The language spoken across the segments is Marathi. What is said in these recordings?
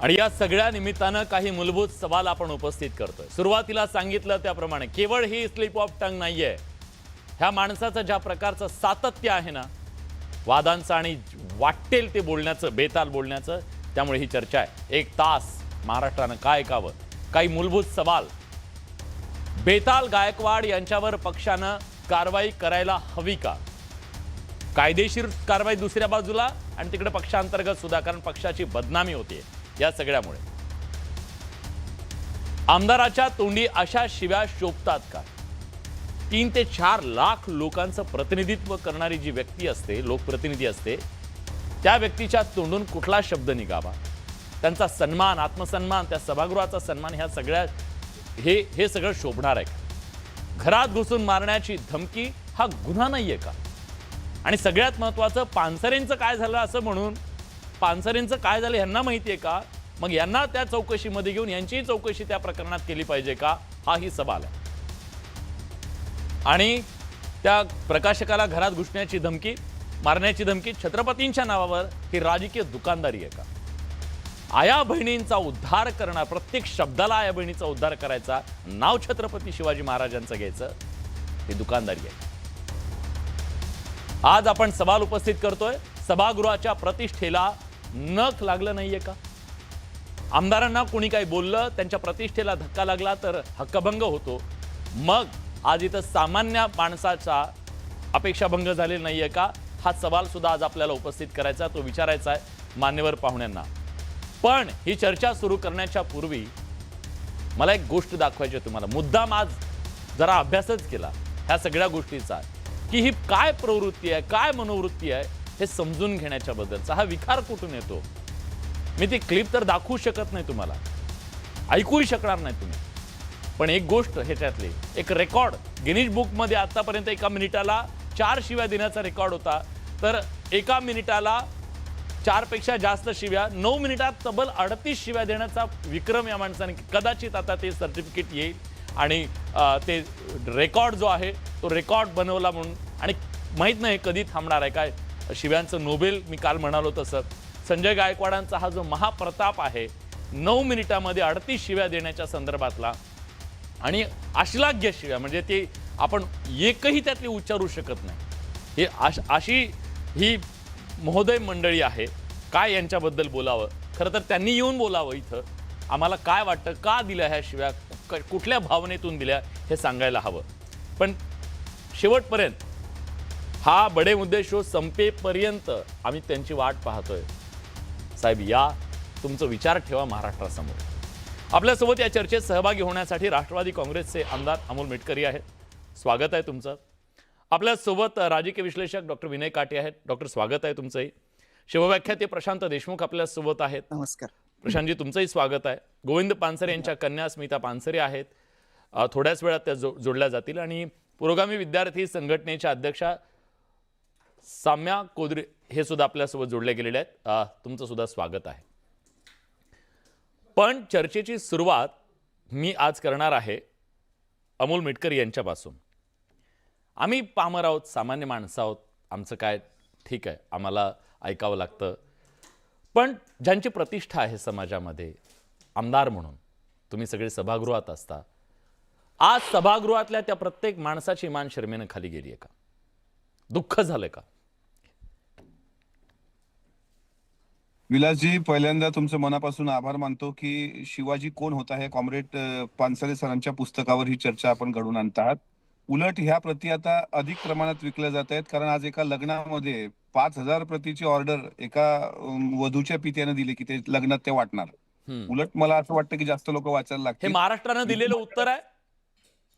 आणि या सगळ्या निमित्तानं काही मूलभूत सवाल आपण उपस्थित करतोय। सुरुवातीला सांगितलं त्याप्रमाणे केवळ ही स्लिप ऑफ टंग नाहीये, ह्या माणसाचं ज्या प्रकारचं सातत्य आहे ना, वादांचं आणि वाटेल ते बोलण्याचं, बेताल बोलण्याचं, त्यामुळे ही चर्चा आहे। 1 तास महाराष्ट्रानं काय ऐकावं, काही मूलभूत सवाल। बेताल गायकवाड यांच्यावर पक्षानं कारवाई करायला हवी का? कायदेशीर कारवाई दुसऱ्या बाजूला आणि तिकडे पक्षांतर्गत सुद्धा, कारण पक्षाची बदनामी होते या सगळ्यामुळे। आमदाराच्या तोंडी अशा शिव्या शोभतात का? 3 ते 4 लाख लोकांचं प्रतिनिधित्व करणारी जी व्यक्ती असते, लोकप्रतिनिधी असते, त्या व्यक्तीच्या तोंडून कुठला शब्द निघावा? त्यांचा सन्मान, आत्मसन्मान, त्या सभागृहाचा सन्मान, ह्या सगळ्या हे सगळं शोभणार आहे का? घरात घुसून मारण्याची धमकी हा गुन्हा नाहीये का? आणि सगळ्यात महत्त्वाचं, पानसरेंचं काय झालं असं म्हणून, पानसरेंचं काय झालं यांना माहिती आहे का? मग यांना त्या चौकशीमध्ये घेऊन यांचीही चौकशी त्या प्रकरणात केली पाहिजे का? हाही सवाल आहे। आणि त्या प्रकाशकाला घरात घुसण्याची धमकी, मारण्याची धमकी छत्रपतींच्या नावावर ही राजकीय दुकानदारी आहे का? आया बहिणींचा उद्धार करणार, प्रत्येक शब्दाला आया बहिणीचा उद्धार करायचा, नाव छत्रपती शिवाजी महाराजांचं घ्यायचं, ही दुकानदारी आहे। आज आपण सवाल उपस्थित करतोय, सभागृहाच्या प्रतिष्ठेला नख लागलं नाहीये का? आमदारांना कोणी काही बोललं, त्यांच्या प्रतिष्ठेला धक्का लागला तर हक्कभंग होतो। मग आज इथं सामान्य माणसाचा अपेक्षाभंग झालेला नाहीये का? हा सवाल सुद्धा आज आपल्याला उपस्थित करायचा, तो विचारायचा आहे मान्यवर पाहुण्यांना। पण ही चर्चा सुरू करण्याच्या पूर्वी मला एक गोष्ट दाखवायची आहे तुम्हाला। मुद्दाम आज जरा अभ्यासच केला ह्या सगळ्या गोष्टीचा, की ही काय प्रवृत्ती आहे, काय मनोवृत्ती आहे, हे समजून घेण्याच्या बद्दलचा हा विकार कुठून येतो। मी ती क्लिप तर दाखवू शकत नाही तुम्हाला, ऐकूही शकणार नाही तुम्ही, पण एक गोष्ट ह्याच्यातली, एक रेकॉर्ड गिनीज बुकमध्ये आतापर्यंत 1 मिनिटाला 4 शिव्या देण्याचा रेकॉर्ड होता, तर 1 मिनिटाला 4 पेक्षा जास्त शिव्या, 9 मिनिटात तब्बल 38 शिव्या देण्याचा विक्रम या माणसाने। कदाचित आता ते सर्टिफिकेट येईल आणि ते रेकॉर्ड जो आहे तो रेकॉर्ड बनवला म्हणून, आणि माहीत नाही कधी थांबणार आहे काय शिव्यांचं नोबेल। मी काल म्हणालो तसं संजय गायकवाडांचा हा जो महाप्रताप आहे, 9 मिनिटामध्ये 38 शिव्या देण्याच्या संदर्भातला, आणि अश्लाघ्य शिव्या, म्हणजे ते आपण एकही त्यातली उच्चारू शकत नाही। हे अशी ही महोदय मंडळी आहे, काय यांच्याबद्दल बोलावं? खरं तर त्यांनी येऊन बोलावं इथं, आम्हाला काय वाटतं, का दिल्या ह्या शिव्या, कुठल्या भावनेतून दिल्या, हे सांगायला हवं। पण शेवटपर्यंत हा बडे मुद्दे शो संपेपर्यंत आम्ही त्यांची वाट पाहतोय। साहेब या, तुमचा विचार ठेवा महाराष्ट्रासमोर। आपल्यासोबत या चर्चेत सहभागी होण्यासाठी राष्ट्रवादी काँग्रेसचे आमदार अमोल मिटकरी आहेत, स्वागत आहे तुमचं। आपल्यासोबत राजकीय विश्लेषक डॉक्टर विनय काटे आहेत, डॉक्टर स्वागत आहे तुमचंही। शिवव्याख्याते प्रशांत देशमुख आपल्यासोबत आहेत, नमस्कार प्रशांतजी तुमचंही स्वागत आहे। गोविंद पानसरे यांच्या कन्या स्मिता पानसरे आहेत, थोड्याच वेळात त्या जोडल्या जातील। आणि पुरोगामी विद्यार्थी संघटनेच्या अध्यक्षा साम्या कोदरे हे सुद्धा आपल्यासोबत जोडले गेलेले आहेत, तुमचं सुद्धा स्वागत आहे। पण चर्चेची सुरुवात मी आज करणार आहे अमोल मिटकरी यांच्यापासून। आम्ही पामर आहोत, सामान्य माणसं आहोत, आमचं काय ठीक आहे, आम्हाला ऐकावं लागतं, पण ज्यांची प्रतिष्ठा आहे समाजामध्ये, आमदार म्हणून तुम्ही सगळे सभागृहात असता, आज सभागृहातल्या त्या प्रत्येक माणसाची मान शर्मेनं खाली गेली आहे का? दुःख झालंय का? विलासजी, पहिल्यांदा तुमचं मनापासून आभार मानतो की शिवाजी कोण होता हे कॉम्रेड पानसरे सरांच्या पुस्तकावर ही चर्चा आपण घडवून आणत आहात। उलट ह्या प्रती आता अधिक प्रमाणात विकल्या जात आहेत, कारण आज एका लग्नामध्ये 5000 प्रतीची ऑर्डर एका वधूच्या पित्याने दिली की ते लग्नात ते वाटणार। उलट मला असं वाटतं की जास्त लोक वाचायला हे लागतील। महाराष्ट्रानं दिलेलं उत्तर आहे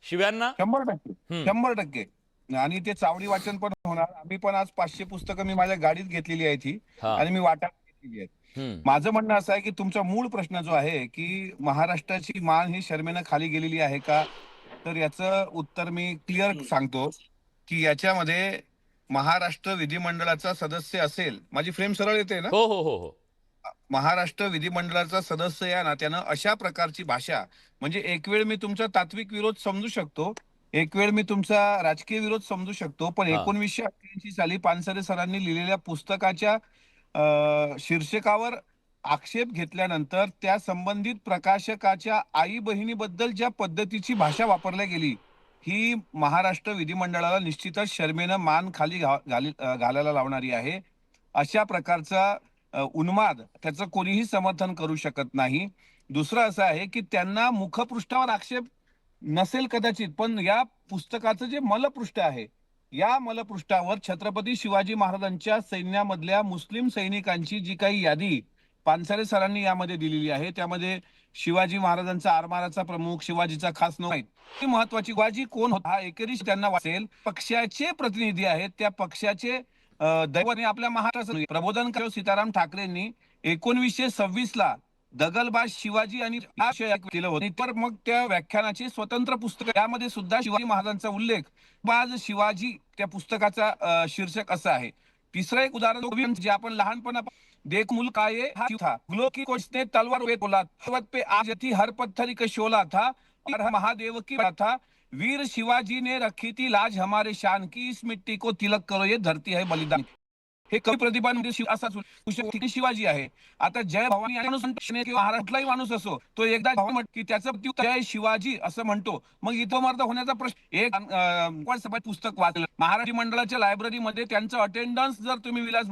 शिव्यांना? 100% 100%। आणि ते चावडी वाचन पण होणार। आम्ही पण आज 500 पुस्तकं मी माझ्या गाडीत घेतलेली आहे ती, आणि मी वाटायला घेतलेली आहेत। माझं म्हणणं असं आहे की तुमचा मूळ प्रश्न जो आहे की महाराष्ट्राची मान ही शर्मेनं खाली गेलेली आहे का, तर याचं उत्तर मी क्लिअर सांगतो की याच्यामध्ये महाराष्ट्र विधिमंडळाचा सदस्य असेल, माझी फ्रेम सरळ येते ना? हो हो हो हो। महाराष्ट्र विधिमंडळाचा सदस्य या नात्यानं अशा प्रकारची भाषा, म्हणजे एक वेळ मी तुमचा तात्विक विरोध समजू शकतो, एक वेळ मी तुमचा राजकीय विरोध समजू शकतो, पण 1988 साली पानसरे सरांनी लिहिलेल्या पुस्तकाच्या शीर्षकावर आक्षेप घेतल्यानंतर त्या संबंधित प्रकाशकाच्या आई बहिणीबद्दल ज्या पद्धतीची भाषा वापरली गेली, ही महाराष्ट्र विधिमंडळाला निश्चितच शरमेनं मान खाली घालायला लावणारी आहे. अशा प्रकारचा उन्माद त्याचं कोणीही समर्थन करू शकत नाही. दुसरं असं आहे की त्यांना मुखपृष्ठावर आक्षेप नसेल कदाचित, पण या पुस्तकाचं जे मलपृष्ठ आहे, या मलपृष्ठावर छत्रपती शिवाजी महाराजांच्या सैन्यामधल्या मुस्लिम सैनिकांची जी काही यादी पानसरे सरांनी यामध्ये दिलेली आहे, त्यामध्ये शिवाजी महाराजांचा आरमाराचा प्रमुख, शिवाजीचा खास नौका, ही महत्वाची शिवाजी कोण होता हा एकेरीच त्यांना वाचेल. पक्षाचे प्रतिनिधी आहेत, त्या पक्षाचे दैवाने आपल्या महाराष्ट्राचं प्रबोधन सीताराम ठाकरेंनी 1926 ला दगलबाज शिवाजी आणि केलं होतं. तर मग त्या व्याख्यानाचे स्वतंत्र पुस्तक, त्यामध्ये सुद्धा शिवाजी महाराजांचा उल्लेख, बाज शिवाजी त्या पुस्तकाचा शीर्षक असं आहे. तिसरं एक उदाहरण जे आपण लहानपणा देख मुल्क आये हा था, गुलो की कोच ने तलवार वे बोला, पर्वत पे आज थी हर पत्थर का शोला था, और महादेव की था, वीर शिवाजी ने रखी थी लाज हमारे शान की, इस मिट्टी को तिलक करो ये धरती है बलिदान. हे कवी प्रतिभा शिवाजी आहे. आता जय भवानी कुठलाही माणूस असो, तो एकदा की त्याचं जय शिवाजी असं म्हणतो, मग इथं मर्द होण्याचा प्रश्न. एक पुस्तक वाचलं महाराष्ट्र मंडळाच्या लायब्ररीमध्ये, त्यांचं अटेंडन्स जर तुम्ही विलास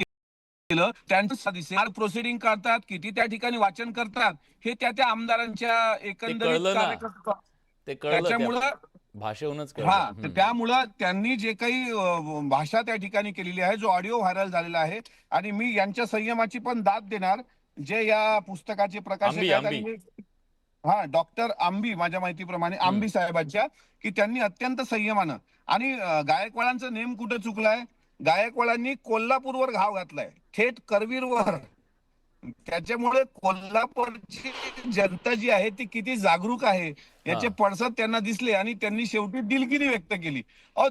केलं, त्यांचं दिसेल प्रोसिडिंग करतात, किती त्या ठिकाणी वाचन करतात, हे त्या आमदारांच्या एकंदरीत कार्यक्रम त्याच्यामुळं भाषेहूनच हा. तर त्यामुळं त्यांनी जे काही भाषा त्या ठिकाणी केलेली आहे, जो ऑडिओ व्हायरल झालेला आहे, आणि मी यांच्या संयमाची पण दाद देणार, जे या पुस्तकाचे प्रकाशक आहेत, हा डॉक्टर आंबी, माझ्या माहितीप्रमाणे आंबी साहेबांच्या, की त्यांनी अत्यंत संयमानं, आणि गायकवाडांचं नेम कुठं चुकलाय, गायकवाडांनी कोल्हापूरवर घाव घातलाय, थेट करवीरवर. त्याच्यामुळे कोल्हापूरची जनता जी आहे ती किती जागरूक आहे याचे पडसाद त्यांना दिसले, आणि त्यांनी शेवटी दिलगिरी व्यक्त केली.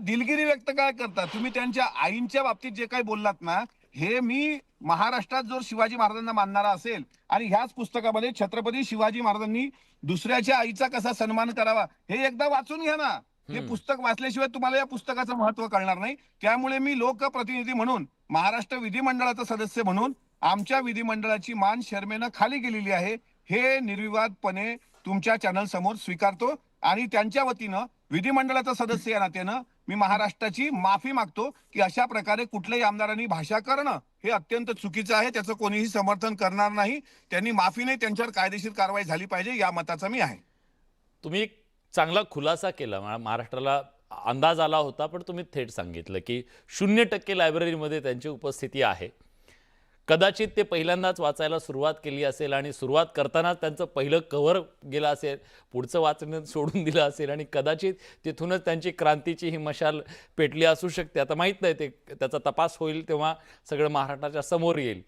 दिलगिरी व्यक्त काय करता तुम्ही? त्यांच्या आईंच्या बाबतीत जे काही बोललात ना, हे मी महाराष्ट्रात जो शिवाजी महाराजांना मानणारा असेल, आणि ह्याच पुस्तकामध्ये छत्रपती शिवाजी महाराजांनी दुसऱ्याच्या आईचा कसा सन्मान करावा हे एकदा वाचून घ्या ना. हे पुस्तक वाचल्याशिवाय तुम्हाला या पुस्तकाचं महत्व कळणार नाही. त्यामुळे मी लोकप्रतिनिधी म्हणून, महाराष्ट्र विधिमंडळाचा सदस्य म्हणून, आमच्या विधिमंडळाची मान शर्मेनं खाली गेलेली आहे हे निर्विवादपणे तुमच्या चॅनल समोर स्वीकारतो, आणि त्यांच्या वतीनं विधिमंडळाचा सदस्य या नात्यानं मी महाराष्ट्राची माफी मागतो की अशा प्रकारे कुठल्याही आमदारांनी भाषा करणं हे अत्यंत चुकीचं आहे. त्याचं कोणीही समर्थन करणार नाही. त्यांनी माफी नाही, त्यांच्यावर कायदेशीर कारवाई झाली पाहिजे, या मताचा मी आहे. तुम्ही एक चांगला खुलासा केला. महाराष्ट्राला अंदाज आला होता, पण तुम्ही थेट सांगितलं की 0% लायब्ररीमध्ये त्यांची उपस्थिती आहे. कदाचित ते पहिल्यांदाच वाचायला सुरुवात केली असेल, आणि सुरुवात करतानाच त्यांचं पहिलं कव्हर गेलं असेल, पुढचं वाचणं सोडून दिलं असेल, आणि कदाचित तिथूनच त्यांची क्रांतीची ही मशाल पेटली असू शकते. आता माहीत नाही, ते त्याचा तपास होईल तेव्हा सगळं महाराष्ट्राच्या समोर येईल.